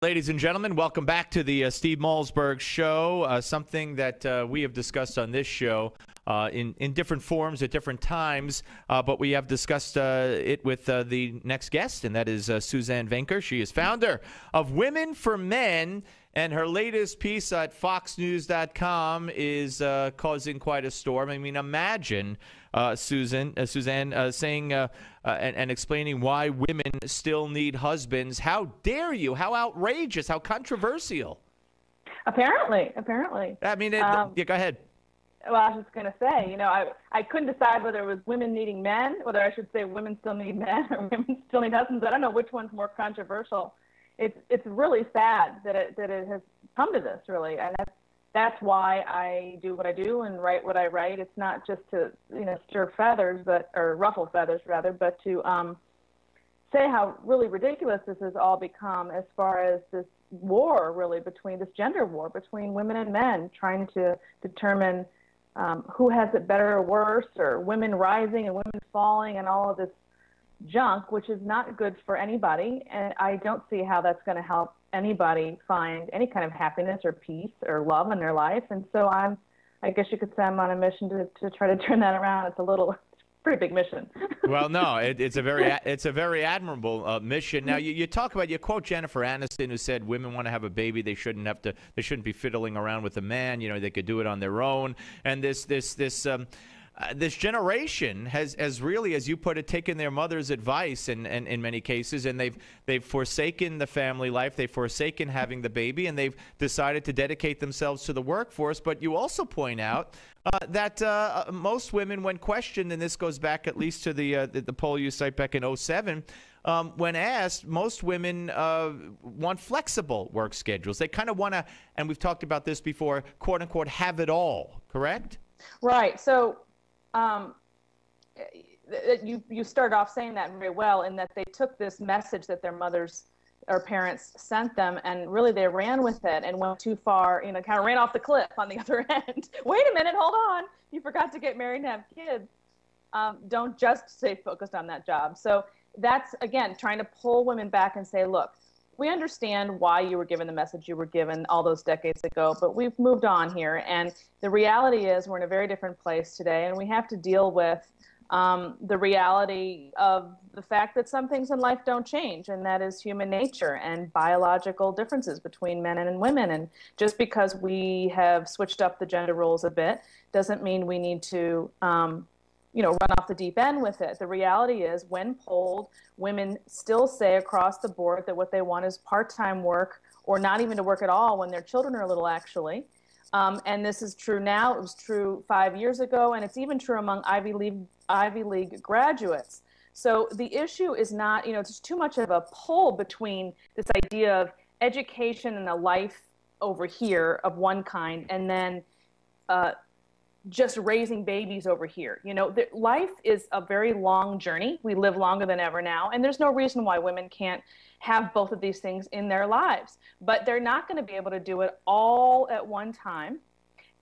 Ladies and gentlemen, welcome back to the Steve Malzberg Show, something that we have discussed on this show in different forms at different times, but we have discussed it with the next guest, and that is Suzanne Venker. She is founder of Women for Men, and her latest piece at foxnews.com is causing quite a storm. I mean, imagine Suzanne saying and explaining why women still need husbands. How dare you? How outrageous? How controversial? Apparently. I mean, yeah, go ahead. Well, I was just going to say, you know, I couldn't decide whether it was women needing men, whether I should say women still need men or women still need husbands. I don't know which one's more controversial. It's really sad that it has come to this, really, and that's why I do what I do and write what I write. It's not just to, you know, stir feathers, or ruffle feathers rather, but to say how really ridiculous this has all become as far as this war, really, between this gender war between women and men, trying to determine who has it better or worse, or women rising and women falling, and all of this junk, which is not good for anybody. And I don't see how that's going to help anybody find any kind of happiness or peace or love in their life. And so I guess you could say I'm on a mission to try to turn that around. It's a pretty big mission. Well, no, it's a very admirable mission. Now, you quote Jennifer Aniston, who said women want to have a baby, they shouldn't be fiddling around with a man. You know, they could do it on their own. And this generation has really, as you put it, taken their mother's advice in many cases, and they've forsaken the family life, they've forsaken having the baby, and they've decided to dedicate themselves to the workforce. But you also point out that most women, when questioned, and this goes back at least to the poll you cite back in 2007, when asked, most women want flexible work schedules. They kind of want to, and we've talked about this before, quote unquote, have it all, correct? Right. So you started off saying that very well, in that they took this message that their mothers or parents sent them, and really they ran with it and went too far, you know, kind of ran off the cliff on the other end. Wait a minute, hold on. You forgot to get married and have kids. Don't just stay focused on that job. So that's, again, trying to pull women back and say, look, we understand why you were given the message you were given all those decades ago, but we've moved on here. And the reality is we're in a very different place today, and we have to deal with the reality of the fact that some things in life don't change, and that is human nature and biological differences between men and women. And just because we have switched up the gender roles a bit doesn't mean we need to run off the deep end with it. The reality is, when polled, women still say across the board that what they want is part-time work, or not even to work at all when their children are little, actually. And this is true now. It was true 5 years ago, and it's even true among Ivy League graduates. So the issue is not, it's too much of a pull between this idea of education and a life over here of one kind, and then just raising babies over here. Life is a very long journey. We live longer than ever now, and there's no reason why women can't have both of these things in their lives. But they're not going to be able to do it all at one time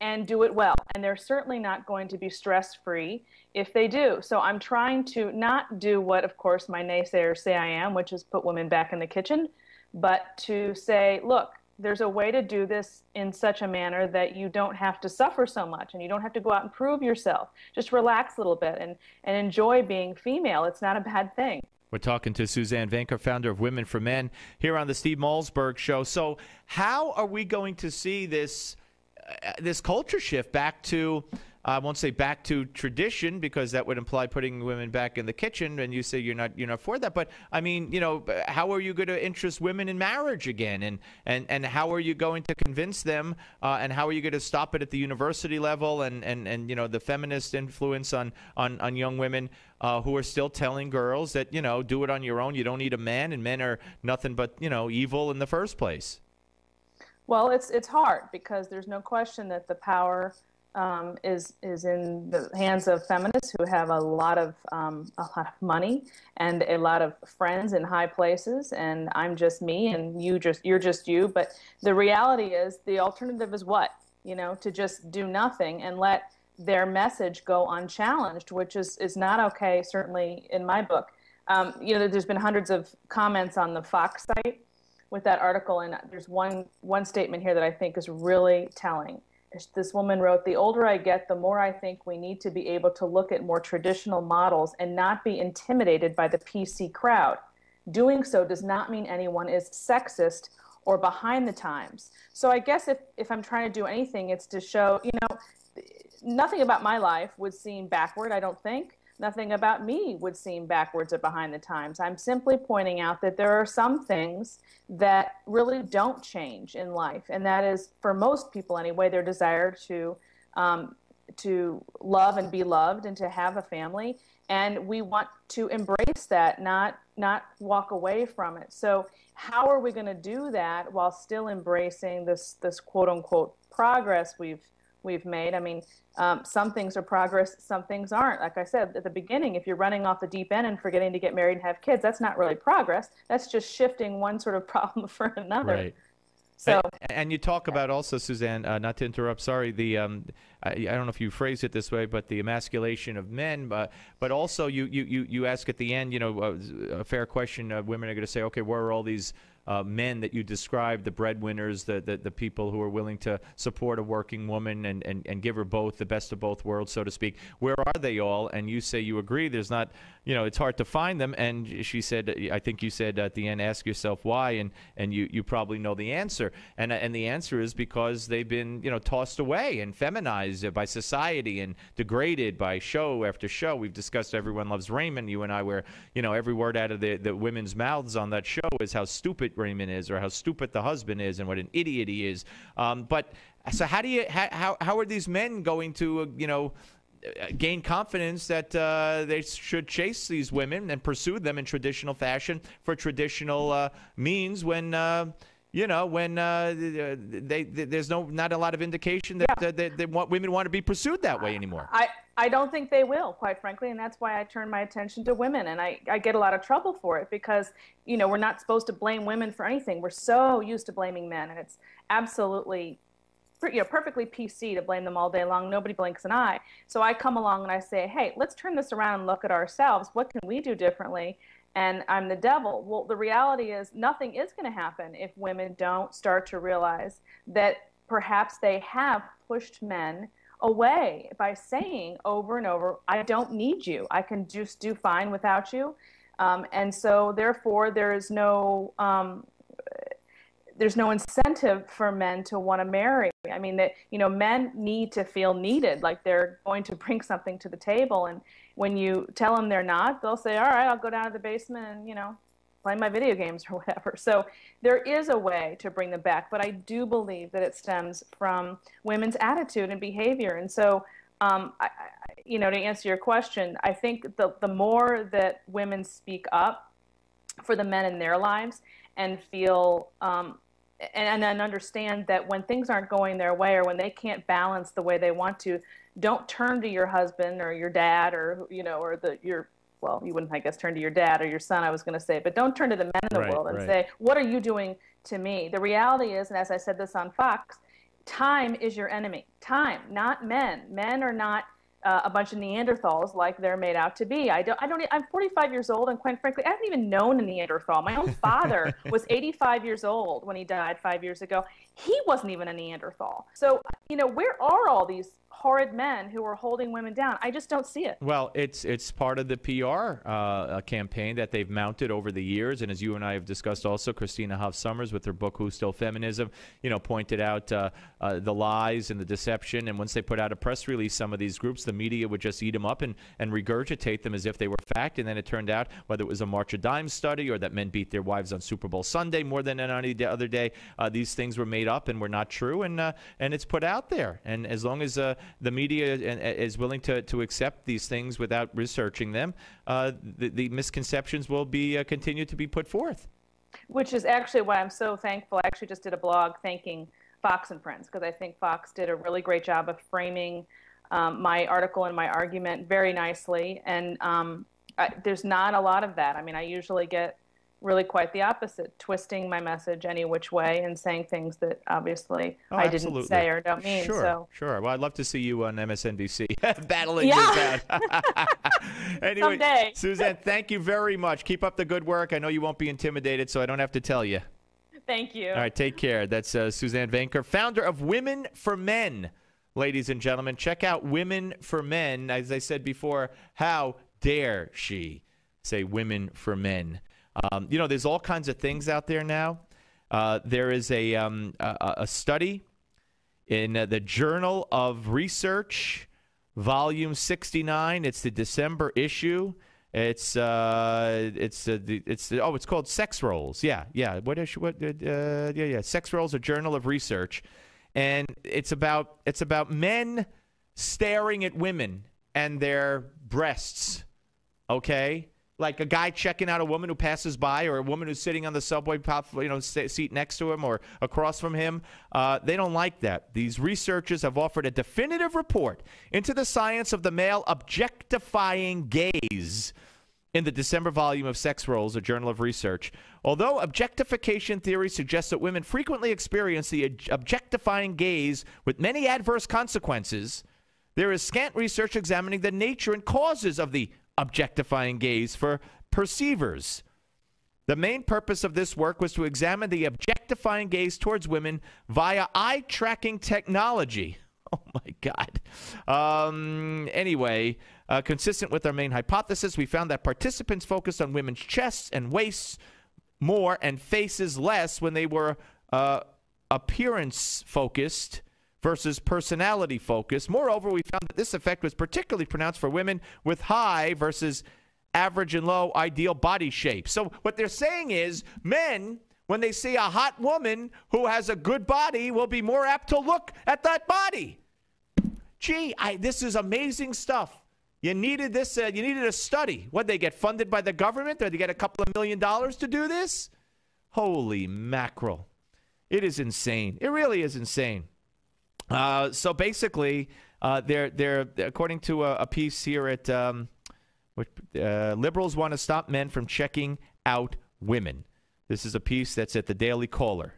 and do it well. And they're certainly not going to be stress-free if they do. So I'm trying to not do what, of course, my naysayers say I am, which is put women back in the kitchen, but to say, look, there's a way to do this in such a manner that you don't have to suffer so much, and you don't have to go out and prove yourself. Just relax a little bit and enjoy being female. It's not a bad thing. We're talking to Suzanne Venker, founder of Women for Men, here on the Steve Malzberg Show. So how are we going to see this culture shift back to, I won't say back to tradition, because that would imply putting women back in the kitchen, and you say you're not for that. But I mean, how are you going to interest women in marriage again, and how are you going to convince them, and how are you going to stop it at the university level, and the feminist influence on young women who are still telling girls that do it on your own, you don't need a man, and men are nothing but evil in the first place. Well, it's hard, because there's no question that the power is in the hands of feminists who have a lot of money and a lot of friends in high places, and I'm just me, and you're just you. But the reality is, the alternative is what? To just do nothing and let their message go unchallenged, which is not okay, certainly in my book. There's been hundreds of comments on the Fox site with that article, and there's one statement here that I think is really telling. This woman wrote, "The older I get, the more I think we need to be able to look at more traditional models and not be intimidated by the PC crowd. Doing so does not mean anyone is sexist or behind the times." So I guess if I'm trying to do anything, it's to show, nothing about my life would seem backward, I don't think. Nothing about me would seem backwards or behind the times. I'm simply pointing out that there are some things that really don't change in life, and that is, for most people anyway, their desire to love and be loved and to have a family. And we want to embrace that, not walk away from it. So how are we going to do that while still embracing this quote unquote progress we've made? I mean, some things are progress, some things aren't. Like I said at the beginning, if you're running off the deep end and forgetting to get married and have kids, that's not really progress. That's just shifting one sort of problem for another. Right. So, and you talk about also, Suzanne, not to interrupt, sorry, the I don't know if you phrased it this way, but the emasculation of men, but also you ask at the end, a fair question. Women are going to say, okay, where are all these men that you described, the breadwinners, the people who are willing to support a working woman and give her both, the best of both worlds, so to speak? Where are they all? And you say you agree there's not, it's hard to find them. And she said, I think you said at the end, ask yourself why, and you probably know the answer. And the answer is because they've been, tossed away and feminized by society and degraded by show after show. We've discussed Everyone Loves Raymond, you and I, where, every word out of the women's mouths on that show is how stupid Raymond is, or how stupid the husband is, and what an idiot he is. But so how are these men going to gain confidence that they should chase these women and pursue them in traditional fashion for traditional means when there's not a lot of indication that women want to be pursued that way anymore? I don't think they will, quite frankly, and that's why I turn my attention to women, and I get a lot of trouble for it because, we're not supposed to blame women for anything. We're so used to blaming men, and it's absolutely, perfectly PC to blame them all day long. Nobody blinks an eye. So I come along and I say, hey, let's turn this around and look at ourselves. What can we do differently? And I'm the devil. Well, the reality is nothing is going to happen if women don't start to realize that perhaps they have pushed men away by saying over and over, I don't need you. I can just do fine without you. And so therefore there's no incentive for men to want to marry. I mean, men need to feel needed, like they're going to bring something to the table. And when you tell them they're not, they'll say, all right, I'll go down to the basement and, play my video games or whatever. So there is a way to bring them back, but I do believe that it stems from women's attitude and behavior. And so, to answer your question, I think the more that women speak up for the men in their lives and feel and then understand that when things aren't going their way or when they can't balance the way they want to, don't turn to your husband or your dad or you wouldn't, I guess, turn to your dad or your son, I was going to say, but don't turn to the men in the world and say, what are you doing to me? The reality is, and as I said this on Fox, time is your enemy. Time, not men. Men are not a bunch of Neanderthals like they're made out to be. I'm 45 years old, and quite frankly, I haven't even known a Neanderthal. My own father was 85 years old when he died 5 years ago. He wasn't even a Neanderthal. So, where are all these horrid men who are holding women down? I just don't see it. Well, it's part of the PR campaign that they've mounted over the years, and as you and I have discussed also, Christina Hoff Sommers with her book Who's Still Feminism, pointed out the lies and the deception, and once they put out a press release, some of these groups, the media would just eat them up and regurgitate them as if they were fact, and then it turned out, whether it was a March of Dimes study or that men beat their wives on Super Bowl Sunday more than any other day, these things were made up and were not true, and it's put out there. And as long as the media is willing to accept these things without researching them, the misconceptions will be continue to be put forth. Which is actually why I'm so thankful. I actually just did a blog thanking Fox and Friends, because I think Fox did a really great job of framing my article and my argument very nicely. And there's not a lot of that. I mean, I usually get really quite the opposite, twisting my message any which way and saying things that obviously I didn't say or don't mean. Sure. Well, I'd love to see you on MSNBC battling this out. Anyway, someday. Suzanne, thank you very much. Keep up the good work. I know you won't be intimidated, so I don't have to tell you. Thank you. All right, take care. That's Suzanne Venker, founder of Women for Men. Ladies and gentlemen, check out Women for Men. As I said before, how dare she say Women for Men? There's all kinds of things out there now. There is a study in the Journal of Research, Volume 69. It's the December issue. It's called Sex Roles. Yeah. What issue? Sex Roles, a Journal of Research. And it's about men staring at women and their breasts, okay? Like a guy checking out a woman who passes by, or a woman who's sitting on the subway seat next to him or across from him. They don't like that. These researchers have offered a definitive report into the science of the male objectifying gaze in the December volume of Sex Roles, a Journal of Research. Although objectification theory suggests that women frequently experience the objectifying gaze with many adverse consequences, there is scant research examining the nature and causes of the objectifying gaze for perceivers. The main purpose of this work was to examine the objectifying gaze towards women via eye-tracking technology. Oh, my God. Consistent with our main hypothesis, we found that participants focused on women's chests and waists more and faces less when they were appearance-focused versus personality-focused. Moreover, we found that this effect was particularly pronounced for women with high versus average and low ideal body shape. So what they're saying is men, when they see a hot woman who has a good body, will be more apt to look at that body. Gee, this is amazing stuff. You needed this. You needed a study. What, they get funded by the government? Or they get a couple of $1 million to do this? Holy mackerel. It is insane. It really is insane. So basically, they're according to a piece here at liberals want to stop men from checking out women. This is a piece that's at the Daily Caller.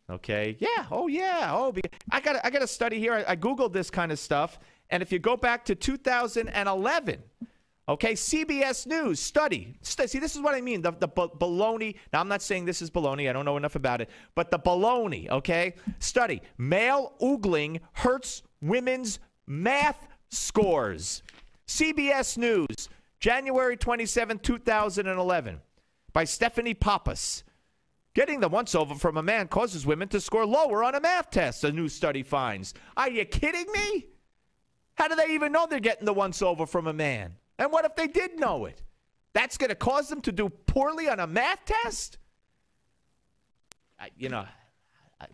Okay. Yeah. Oh, yeah. Oh, I got a study here. I Googled this kind of stuff. And if you go back to 2011, okay, CBS News study. See, this is what I mean. The baloney. Now, I'm not saying this is baloney. I don't know enough about it. But the baloney, okay? Study. Male oogling hurts women's math scores. CBS News, January 27, 2011, by Stephanie Pappas. Getting the once-over from a man causes women to score lower on a math test, a new study finds. Are you kidding me? How do they even know they're getting the once-over from a man? And what if they did know it? That's going to cause them to do poorly on a math test?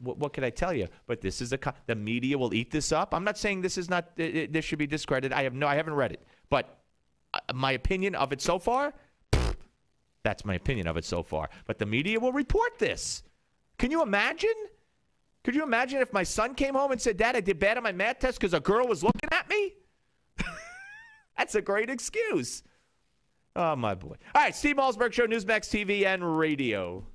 What can I tell you? But this is the media will eat this up. I'm not saying this is not. This should be discredited. I haven't read it, but my opinion of it so far. That's my opinion of it so far. But the media will report this. Can you imagine? Could you imagine if my son came home and said, "Dad, I did bad on my math test because a girl was looking at me"? That's a great excuse. Oh, my boy. All right, Steve Malzberg Show, Newsmax TV and radio.